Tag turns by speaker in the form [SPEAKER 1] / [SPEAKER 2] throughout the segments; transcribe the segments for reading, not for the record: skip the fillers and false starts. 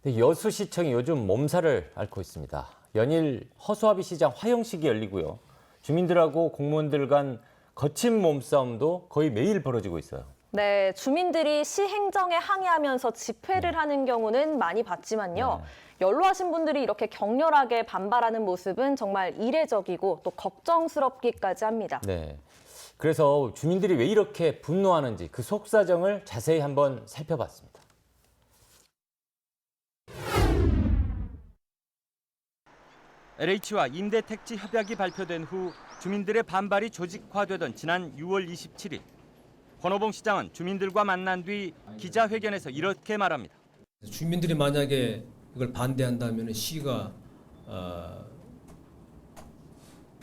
[SPEAKER 1] 여수시청이 요즘 몸살을 앓고 있습니다. 연일 허수아비 시장 화형식이 열리고요. 주민들하고 공무원들 간 거친 몸싸움도 거의 매일 벌어지고 있어요.
[SPEAKER 2] 네, 주민들이 시 행정에 항의하면서 집회를 하는 경우는 많이 봤지만요. 연로하신 분들이 이렇게 격렬하게 반발하는 모습은 정말 이례적이고 또 걱정스럽기까지 합니다.
[SPEAKER 1] 네. 그래서 주민들이 왜 이렇게 분노하는지 그 속사정을 자세히 한번 살펴봤습니다.
[SPEAKER 3] LH와 임대택지 협약이 발표된 후 주민들의 반발이 조직화되던 지난 6월 27일. 권오봉 시장은 주민들과 만난 뒤 기자회견에서 이렇게 말합니다.
[SPEAKER 4] 주민들이 만약에 이걸 반대한다면 시가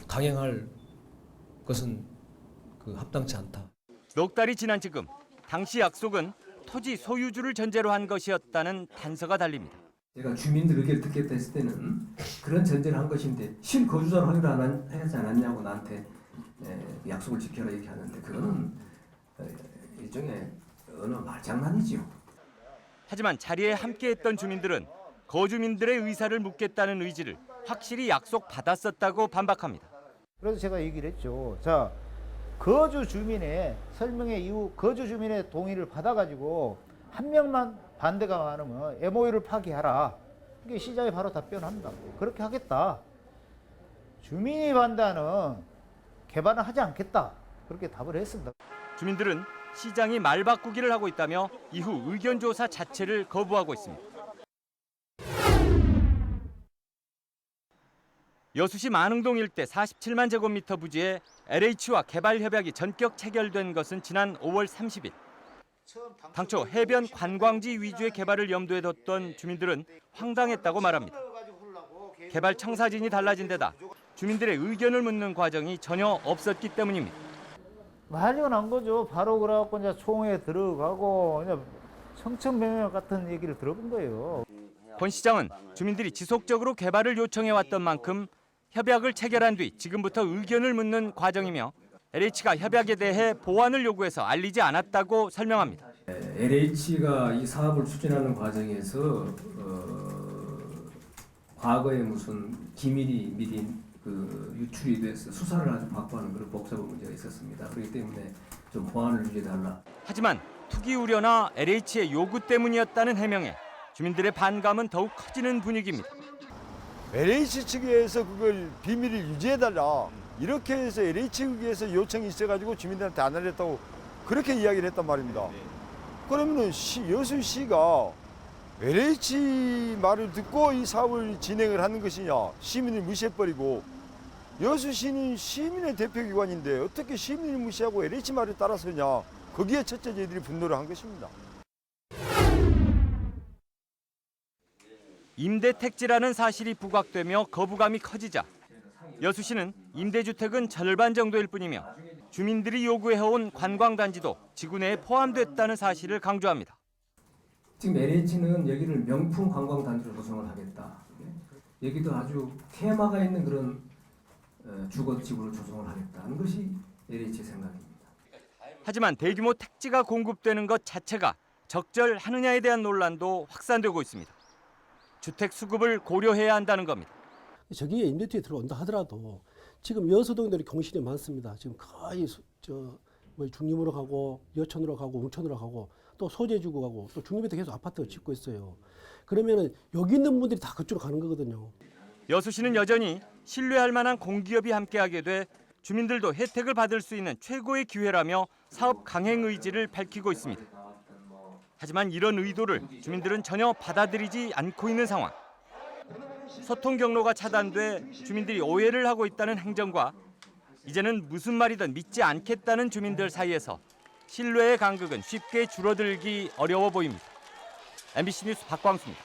[SPEAKER 4] 강행할 것은 합당치 않다.
[SPEAKER 3] 넉 달이 지난 지금 당시 약속은 토지 소유주를 전제로 한 것이었다는 단서가 달립니다.
[SPEAKER 5] 제가 주민들 의견을 듣겠다 했을 때는 그런 전제를 한 것인데 실거주자로 확인을 하지 않았냐고 나한테 약속을 지켜라 이렇게 하는데 그거는 일종의 어느 말장난이지요.
[SPEAKER 3] 하지만 자리에 함께했던 주민들은 거주민들의 의사를 묻겠다는 의지를 확실히 약속받았었다고 반박합니다.
[SPEAKER 6] 그래서 제가 얘기를 했죠. 자, 거주 주민의 설명회 이후 거주 주민의 동의를 받아가지고 한 명만 반대가 많으면 MOU를 파기하라. 이게 시장이 바로 답변합니다. 그렇게 하겠다. 주민이 반대하는 개발은 하지 않겠다. 그렇게 답을 했습니다.
[SPEAKER 3] 주민들은 시장이 말 바꾸기를 하고 있다며 이후 의견 조사 자체를 거부하고 있습니다. 여수시 만흥동 일대 47만 제곱미터 부지에 LH와 개발 협약이 전격 체결된 것은 지난 5월 30일. 당초 해변 관광지 위주의 개발을 염두에 뒀던 주민들은 황당했다고 말합니다. 개발 청사진이 달라진 데다 주민들의 의견을 묻는 과정이 전혀 없었기 때문입니다.
[SPEAKER 6] 난리가 난 거죠. 바로 그래갖고 이제 총회에 들어가고 이제 청천벽력 같은 얘기를 들어본 거예요.
[SPEAKER 3] 권 시장은 주민들이 지속적으로 개발을 요청해왔던 만큼 협약을 체결한 뒤 지금부터 의견을 묻는 과정이며 LH가 협약에 대해 보완을 요구해서 알리지 않았다고 설명합니다.
[SPEAKER 5] LH가 이 사업을 추진하는 과정에서 과거에 무슨 기밀이 미리 유출이 돼서 수사를 아주 확보하는 그런 복잡한 문제가 있었습니다. 그렇기 때문에 좀 보완을 유지해달라.
[SPEAKER 3] 하지만 투기 우려나 LH의 요구 때문이었다는 해명에 주민들의 반감은 더욱 커지는 분위기입니다.
[SPEAKER 7] LH 측에서 그걸 비밀을 유지해달라. 이렇게 해서 LH에서 요청이 있어가지고 주민들한테 안 알렸다고 그렇게 이야기를 했단 말입니다. 그러면은 여수시가 LH 말을 듣고 이 사업을 진행을 하는 것이냐, 시민을 무시해버리고 여수시는 시민의 대표기관인데 어떻게 시민을 무시하고 LH 말을 따라서냐, 거기에 첫째 저희들이 분노를 한 것입니다.
[SPEAKER 3] 임대택지라는 사실이 부각되며 거부감이 커지자 여수시는 임대주택은 절반 정도일 뿐이며 주민들이 요구해온 관광단지도 지구 내에 포함됐다는 사실을 강조합니다.
[SPEAKER 5] 지금 LH는 여기를 명품 관광단지로 조성을 하겠다. 여기도 아주 테마가 있는 그런 주거지구로 조성을 하겠다는 것이 LH의 생각입니다.
[SPEAKER 3] 하지만 대규모 택지가 공급되는 것 자체가 적절하느냐에 대한 논란도 확산되고 있습니다. 주택 수급을 고려해야 한다는 겁니다.
[SPEAKER 8] 저기에 임대주택이 들어온다 하더라도 지금 여수동들이 공실이 많습니다. 지금 거의 중림으로 가고 여천으로 가고 웅천으로 가고 또 소재지구 가고 또 중림에도 계속 아파트를 짓고 있어요. 그러면은 여기 있는 분들이 다 그쪽으로 가는 거거든요.
[SPEAKER 3] 여수시는 여전히 신뢰할 만한 공기업이 함께하게 돼 주민들도 혜택을 받을 수 있는 최고의 기회라며 사업 강행 의지를 밝히고 있습니다. 하지만 이런 의도를 주민들은 전혀 받아들이지 않고 있는 상황. 소통 경로가 차단돼 주민들이 오해를 하고 있다는 행정과 이제는 무슨 말이든 믿지 않겠다는 주민들 사이에서 신뢰의 간극은 쉽게 줄어들기 어려워 보입니다. MBC 뉴스 박광수입니다.